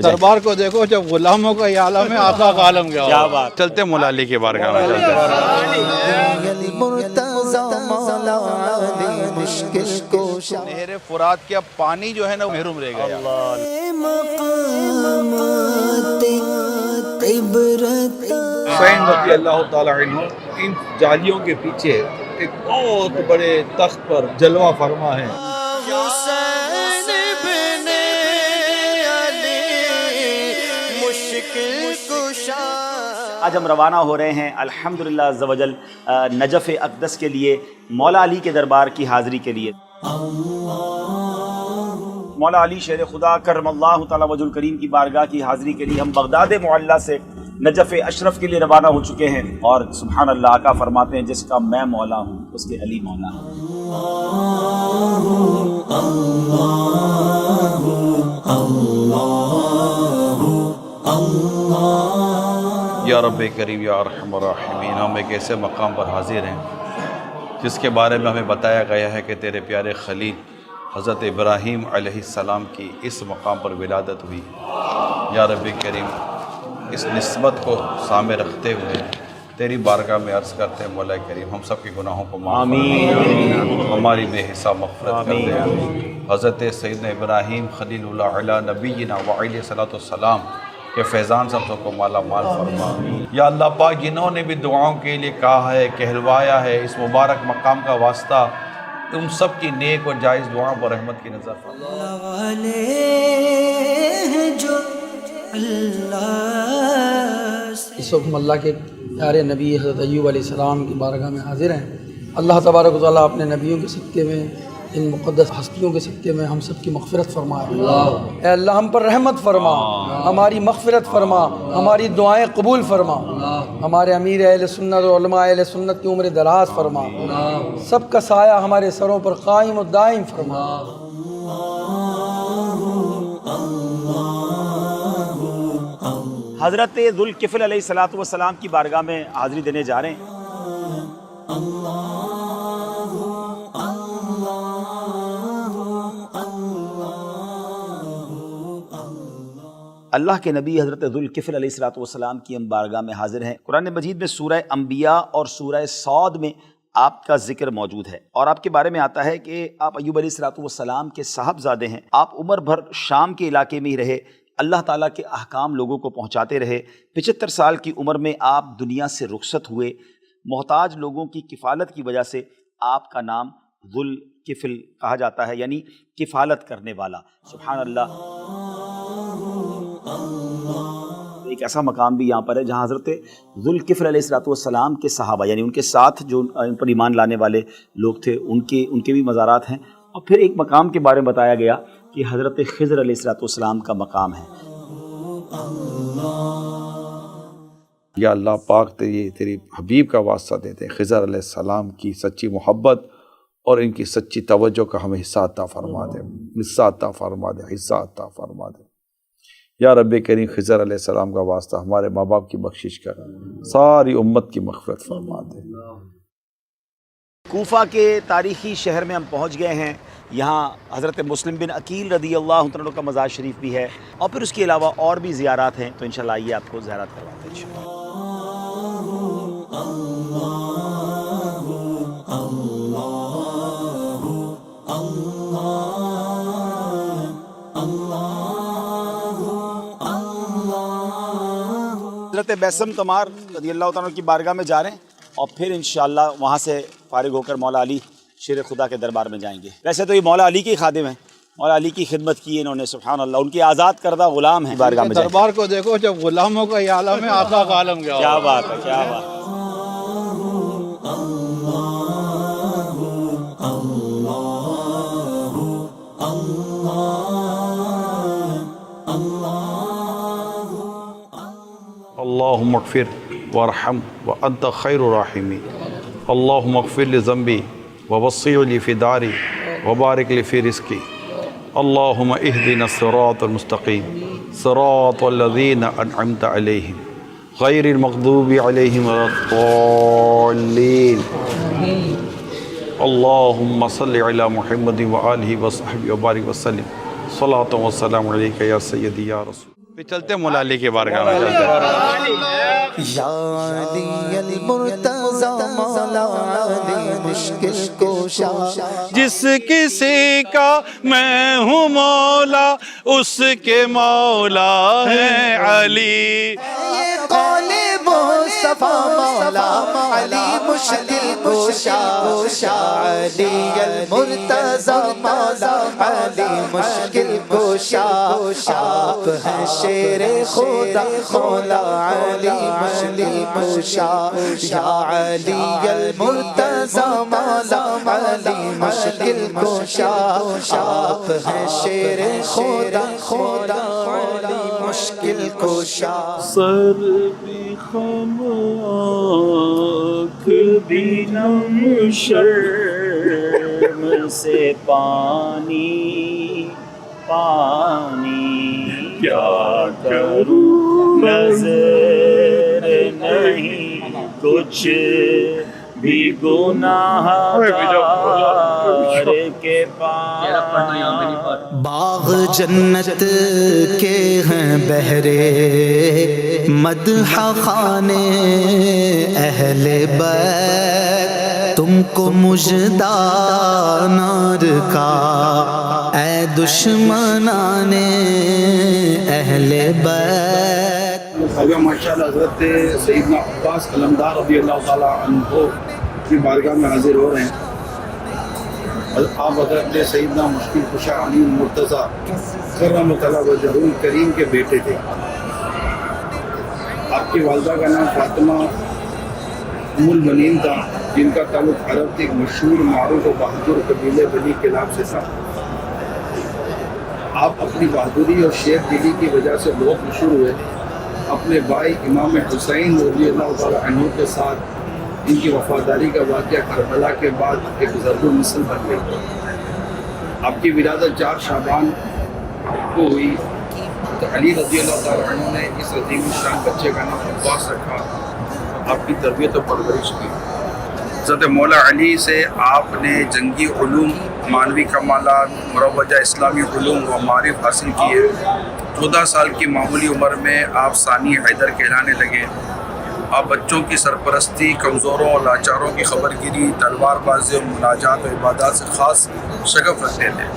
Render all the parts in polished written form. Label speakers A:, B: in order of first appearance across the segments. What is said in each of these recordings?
A: دربار کو دیکھو جب غلاموں کا یہ عالم ہے، آقا کا عالم کیا
B: کیا
A: ہوگا۔
B: بات،
C: چلتے مولا علی کے بارگاہ میں چلتے ہیں۔ نہر فرات کا پانی جو ہے نا محروم رہ گیا۔ حسین رضی اللہ تعالی عنہ ان جالیوں کے پیچھے ایک بہت بڑے تخت پر جلوہ فرما ہے۔
B: آج ہم روانہ ہو رہے ہیں الحمدللہ عز و جل نجف اقدس کے لیے، مولا علی کے دربار کی حاضری کے لیے۔ مولا علی شیر خدا کرم اللہ تعالی وجہ الکریم کی بارگاہ کی حاضری کے لیے ہم بغداد معلیٰ سے نجف اشرف کے لیے روانہ ہو چکے ہیں، اور سبحان اللہ آقا فرماتے ہیں جس کا میں مولا ہوں اس کے علی مولا ہوں۔
C: یا رب کریم یا ارحم الراحمین، ہم ایک ایسے مقام پر حاضر ہیں جس کے بارے میں ہمیں بتایا گیا ہے کہ تیرے پیارے خلیل حضرت ابراہیم علیہ السلام کی اس مقام پر ولادت ہوئی۔ یا رب کریم اس نسبت کو سامنے رکھتے ہوئے تیری بارگاہ میں عرض کرتے ہیں مولا کریم ہم سب کے گناہوں کو معاف فرما، ہماری بے حساب مغفرت کر دے۔ حضرت سیدنا ابراہیم خلیل اللہ علیہ نبینا وعلیہ صلاۃ والسلام کہ فیضان سب کو مالا مال فرما۔ یا اللہ پاک جنہوں نے بھی دعاؤں کے لیے کہا ہے، کہلوایا ہے، اس مبارک مقام کا واسطہ ان سب کی نیک اور جائز دعاؤں پر رحمت کی نظر فرما۔
D: اس وقت ہم اللہ کے پیارے نبی حضرت ایوب علیہ السلام کی بارگاہ میں حاضر ہیں۔ اللہ تبارک و تعالیٰ اپنے نبیوں کے صدقے میں، ان مقدس ہستیوں کے صدقے میں ہم سب کی مغفرت فرمائے۔ اے اللہ ہم پر رحمت فرما، ہماری مغفرت فرما، ہماری دعائیں قبول فرما، ہمارے امیر اہل سنت اور علماء اہل سنت کی عمر دراز فرما، سب کا سایہ ہمارے سروں پر قائم و دائم فرما۔
B: حضرت ذوالکفل علیہ الصلوۃ والسلام کی بارگاہ میں حاضری دینے جا رہے ہیں۔ اللہ کے نبی حضرت ذوالکفل علیہ الصلوۃ والسلام کی ہم بارگاہ میں حاضر ہیں۔ قرآن مجید میں سورہ انبیاء اور سورہ صاد میں آپ کا ذکر موجود ہے، اور آپ کے بارے میں آتا ہے کہ آپ ایوب علیہ الصلوۃ والسلام کے صاحبزادے ہیں۔ آپ عمر بھر شام کے علاقے میں ہی رہے، اللہ تعالیٰ کے احکام لوگوں کو پہنچاتے رہے۔ 75 سال کی عمر میں آپ دنیا سے رخصت ہوئے۔ محتاج لوگوں کی کفالت کی وجہ سے آپ کا نام ذوالکفل کہا جاتا ہے، یعنی کفالت کرنے والا۔ سبحان اللہ، ایک ایسا مقام بھی یہاں پر ہے جہاں حضرت ذوالکفل علیہ الصلوۃ والسلام کے صحابہ، یعنی ان کے ساتھ جو ان پر ایمان لانے والے لوگ تھے، ان کے بھی مزارات ہیں۔ اور پھر ایک مقام کے بارے میں بتایا گیا کہ حضرت خضر علیہ الصلوۃ والسلام کا مقام ہے۔
C: یا اللہ پاک تیری حبیب کا واسطہ دیتے ہیں، خضر علیہ السلام کی سچی محبت اور ان کی سچی توجہ کا ہمیں حصہ عطا فرما دے، حصہ عطا فرما دے، حصہ عطا فرما دے۔ یا رب کریم خضر علیہ السلام کا واسطہ ہمارے ماں باپ کی بخشش کر، ساری امت کی مغفرت فرما دے۔
B: کوفہ کے تاریخی شہر میں ہم پہنچ گئے ہیں۔ یہاں حضرت مسلم بن عقیل رضی اللہ عنہ کا مزار شریف بھی ہے، اور پھر اس کے علاوہ اور بھی زیارات ہیں، تو انشاءاللہ آئیے آپ کو زیارات کرواتے ہیں انشاءاللہ۔ حضرت بیسم تمار رضی اللہ عنہ کی بارگاہ میں جا رہے ہیں، اور پھر انشاءاللہ وہاں سے فارغ ہو کر مولا علی شیر خدا کے دربار میں جائیں گے۔ ویسے تو یہ مولا علی کے خادم ہیں، مولا علی کی خدمت کی انہوں نے، سبحان اللہ، ان کے آزاد کردہ غلام ہیں۔ بارگاہ میں
A: دربار کو دیکھو جب غلاموں کا یہ عالم ہے، آقا کا عالم کیا ہوگا۔
B: کیا بات ہے، کیا بات ہے۔
C: اللہم اغفر وارحم وانت خیر الراحمین، اللہم اغفر لی ذنبی ووسع لی فی داری وبارک لی فی رزقی، اللہم اہدنا الصراط المستقیم صراط الذین انعمت علیہم غیر المغضوب علیہم ولا الضالین، اللہم صل علی محمد وآلہ وصحبہ وبارک وسلم، صلاۃ و سلام علیک یا سیدی یا رسول۔ پھر چلتے ہیں مولا علی کے بارگاہ میں چلتے ہیں.
E: یا علی المرتضی مولا علی مشکل کوشا.
C: جس کسی کا میں ہوں مولا اس کے مولا ہے علی.
E: قول مصطفیٰ مولا علی مشکل کوشا. علی المرتضی مولا علی مشکل کوشا. آپ ہیں شیر خدا مولا علی مشکل کوشا. یا علی المرتضی مولا علی مشکل کوشا. آپ ہیں شیر خدا خدا علی مشکل کوشا.
F: سر بھی خم آنکھ بھی نم شرم سے پانی پانی کیا کروں نظر نہیں کچھ بھی گناہ گار کے پاس.
E: باغ جنت کے ہیں بہرے مدح خانے اہل بیت. تم کو مژدہ نار کا اے دشمنان اہل بیت.
G: اگر ماشاءاللہ حضرت سیدنا عباس علمدار رضی اللہ تعالیٰ عنہ کی بارگاہ میں حاضر ہو رہے ہیں. آپ حضرت سیدنا مشکل کشا علی مرتضی کرم اللہ وجہہ الکریم کے بیٹے تھے. آپ کی والدہ کا نام فاطمہ ام البنین تھا، جن کا تعلق عرب کے ایک مشہور معروف و بہادر قبیلے بنی کلاب سے تھا. آپ اپنی بہادری اور شیر دلی کی وجہ سے بہت مشہور ہوئے. اپنے بھائی امام حسین رضی اللہ تعالیٰ عنہ کے ساتھ ان کی وفاداری کا واقعہ کربلا کے بعد ایک ضرب المثل بن گئی. آپ کی ولادت 4 شعبان کو ہوئی تو علی رضی اللہ تعالیٰ عنہ نے اس عظیم الشان بچے کا نام عباس رکھا. آپ کی تربیت و پرورش کی. حضرت مولا علی سے آپ نے جنگی علوم، معنوی کمالات، مروجہ اسلامی علوم و معارف حاصل کیے. 14 سال کی معمولی عمر میں آپ ثانی حیدر کہلانے لگے. آپ بچوں کی سرپرستی، کمزوروں اور لاچاروں کی خبر گیری، تلوار بازی اور مناجات و عبادات سے خاص شغف رکھتے تھے.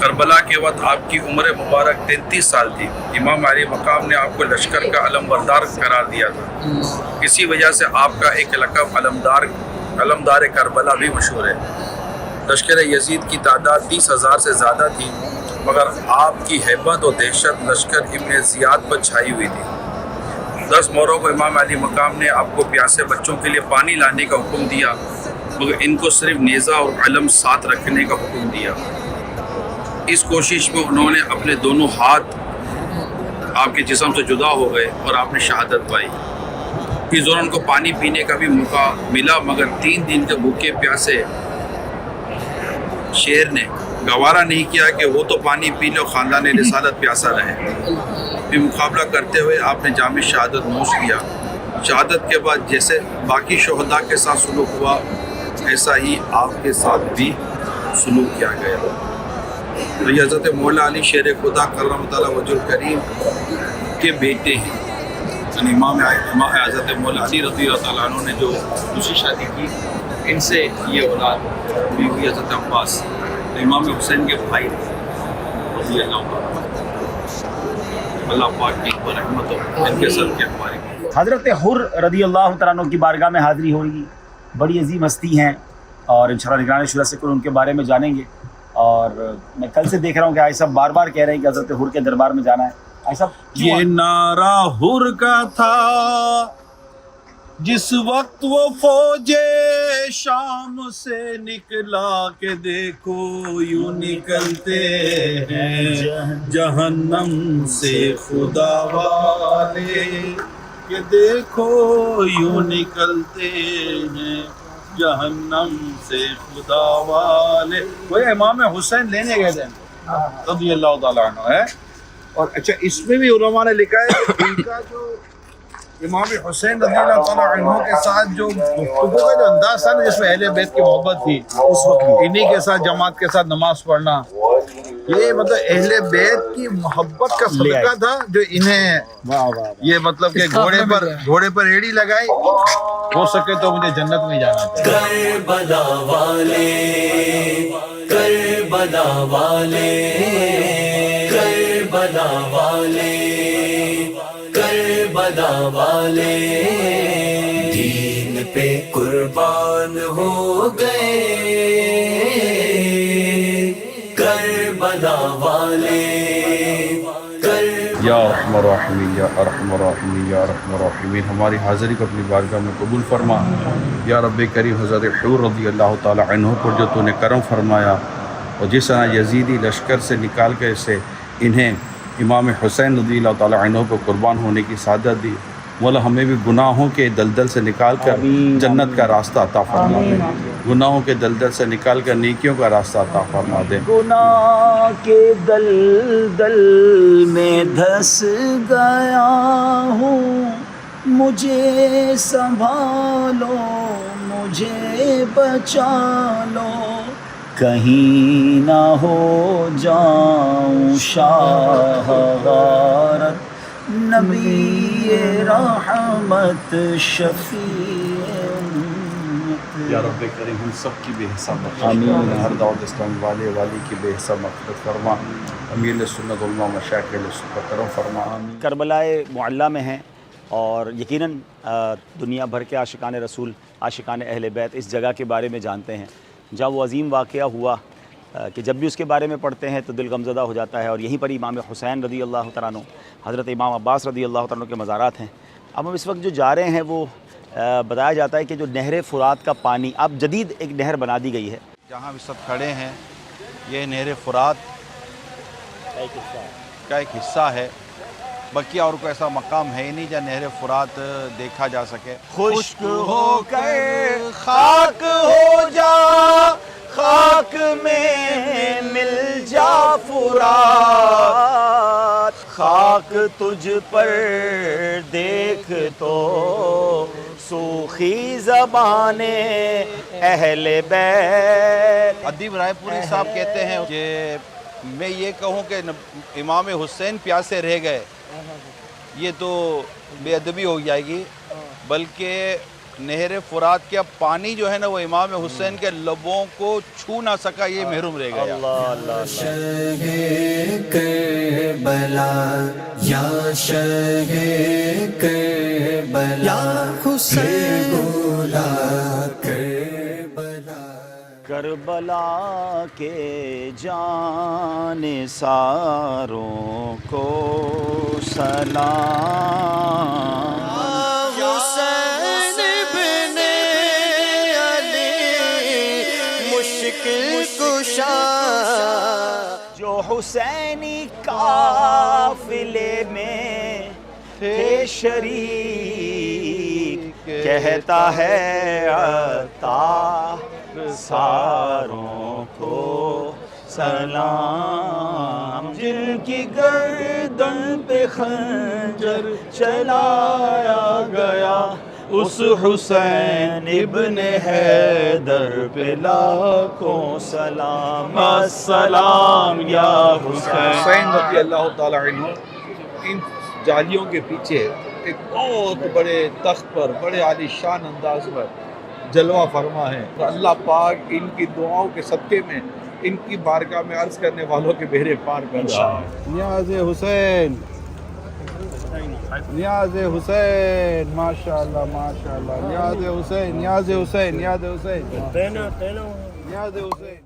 G: کربلا کے وقت آپ کی عمر مبارک 33 سال تھی. امام علی مقام نے آپ کو لشکر کا علم بردار قرار دیا تھا. اسی وجہ سے آپ کا ایک لقب علمدار کربلا بھی مشہور ہے. لشکر یزید کی تعداد 30,000 سے زیادہ تھی، مگر آپ کی ہیبت و دہشت لشکر ابن زیاد پر چھائی ہوئی تھی. 10 موروں کو امام علی مقام نے آپ کو پیاسے بچوں کے لیے پانی لانے کا حکم دیا، مگر ان کو صرف نیزہ اور علم ساتھ رکھنے کا حکم دیا. اس کوشش میں انہوں نے اپنے دونوں ہاتھ آپ کے جسم سے جدا ہو گئے اور آپ نے شہادت پائی. اس دوران ان کو پانی پینے کا بھی موقع ملا، مگر 3 دن کے بھوکے پیاسے شیر نے گوارا نہیں کیا کہ وہ تو پانی پی لے اور خاندان رسالت پیاسا رہے. بھی مقابلہ کرتے ہوئے آپ نے جام شہادت نوش کیا. شہادت کے بعد جیسے باقی شہداء کے ساتھ سلوک ہوا، ایسا ہی آپ کے ساتھ بھی سلوک کیا گیا. یہ حضرت مولا علی شیر خدا کرم تعالیٰ وجہ الکریم کے بیٹے ہیں. یعنی امام حضرت مولا علی رضی اللہ تعالیٰ عنہ نے جو دوسری شادی کی، ان سے یہ اولاد بھی ہوئی حضرت عباس. امام حسین کے بھائی رضی اللہ عنہ. اللہ پاک کی رحمت ہو ان کے سر کے ہمارے.
B: حضرت حر رضی اللہ تعالیٰ عنہ کی بارگاہ میں حاضری ہو رہی. بڑی عظیم ہستی ہیں اور انشاءاللہ نگران شورا سے ان کے بارے میں جانیں گے. اور میں کل سے دیکھ رہا ہوں کہ آئی صاحب بار بار کہہ رہے ہیں کہ حضرت حر کے دربار میں جانا ہے. آئی صاحب
C: یہ نعرہ حر کا تھا جس وقت وہ فوج شام سے نکلا کہ دیکھو یوں نکلتے ہیں جہنم سے خدا والے، کہ دیکھو یوں نکلتے ہیں جہنم سے خدا والے. وہ امام حسین لینے گئے تھے رضی اللہ تعالیٰ عنہ ہے. اور اچھا اس میں بھی علماء نے لکھا ہے کہ ان کا جو
A: امام حسین رضی اللہ تعالیٰ عنہ کے ساتھ جو گفتگو کا جو انداز تھا نا جس میں اہل بیت کی محبت تھی اس وقت انہی کے ساتھ جماعت کے ساتھ نماز پڑھنا، یہ مطلب اہل بیت کی محبت کا صدقہ تھا جو انہیں یہ مطلب کہ گھوڑے پر ایڑی لگائی، ہو سکے تو مجھے جنت میں جانا چاہیے۔
F: کربلا والے کربلا والے کربلا والے کربلا والے دین پہ قربان ہو گئے، کربلا والے
C: یا ارحم الراحمین یا ارحم الراحمین یا ارحم الراحمین، ہماری حاضری کو اپنی بارگاہ میں قبول فرما۔ یا رب کریم، حضرت حور رضی اللہ تعالی عنہ پر جو تو نے کرم فرمایا اور جس طرح یزیدی لشکر سے نکال کے اسے انہیں امام حسین رضی اللہ تعالی عنہ کو قربان ہونے کی سعادت دی، مولا ہمیں بھی گناہوں کے دلدل سے نکال کر جنت کا راستہ عطا فرما دے، گناہوں کے دلدل سے نکال کر نیکیوں کا راستہ عطا فرما دے۔
B: گناہ کے دلدل میں دھس گیا ہوں، مجھے سنبھالو مجھے بچا لو، کہیں نہ ہو جاؤں شاہ غارت، نبی رحمت شفیع امت۔
C: یا رب کریم، ہم سب کی بے حساب مغفرت، ہر دعوت اسلام والے والی کی بے حساب مغفرت فرما، امیر سنت علماء مشائخ سنت پر کرم فرما۔
B: کربلا معلیٰ میں ہیں اور یقیناً دنیا بھر کے عاشقان رسول، عاشقان اہل بیت اس جگہ کے بارے میں جانتے ہیں جہاں وہ عظیم واقعہ ہوا کہ جب بھی اس کے بارے میں پڑھتے ہیں تو دل غمزدہ ہو جاتا ہے، اور یہیں پر امام حسین رضی اللہ تعالیٰ عنہ، حضرت امام عباس رضی اللہ تعالیٰ عنہ کے مزارات ہیں۔ اب ہم اس وقت جو جا رہے ہیں وہ بتایا جاتا ہے کہ جو نہر فرات کا پانی، اب جدید ایک نہر بنا دی گئی ہے
C: جہاں ہم سب کھڑے ہیں، یہ نہر فرات کا ایک حصہ ہے، بقیہ اور کوئی ایسا مقام ہے ہی نہیں جہاں نہر فرات دیکھا جا سکے۔
B: خشک ہو کر خاک ہو جا، خاک میں مل جا فرات، خاک تجھ پر دیکھ تو سوکھی زبان اہل بیت۔
C: ادیب رائے پوری صاحب کہتے ہیں کہ میں یہ کہوں کہ امام حسین پیاسے رہ گئے یہ تو بے ادبی ہو جائے گی، بلکہ نہر فرات کا پانی جو ہے نا وہ امام حسین کے لبوں کو چھو نہ سکا، یہ محروم رہ گیا۔
E: شہ کربلا یا شہ کربلا یا حسین بولا کربلا،
B: کربلا کے جان ساروں کو سلام، حسین ابن علی مشکل کشا، جو حسینی قافلے میں تھے شریک، کہتا ہے عطا ساروں کو سلام، جن کی گردن پہ خنجر چلایا گیا، اس حسین ابن حیدر پہ لاکھوں سلام، السلام یا
A: حسین رضی اللہ تعالیٰ عنہ ان جالیوں کے پیچھے ایک بہت بڑے تخت پر بڑے عالی شان انداز پر جلوہ فرما ہے۔ اللہ پاک ان کی دعاؤں کے صدقے میں ان کی بارگاہ میں عرض کرنے والوں کے بیڑے پار کر رہا ہے۔ نیاز حسین، نیاز حسین، ماشاءاللہ ماشاءاللہ، نیاز حسین، نیاز حسین، نیاز حسین، نیاز حسین۔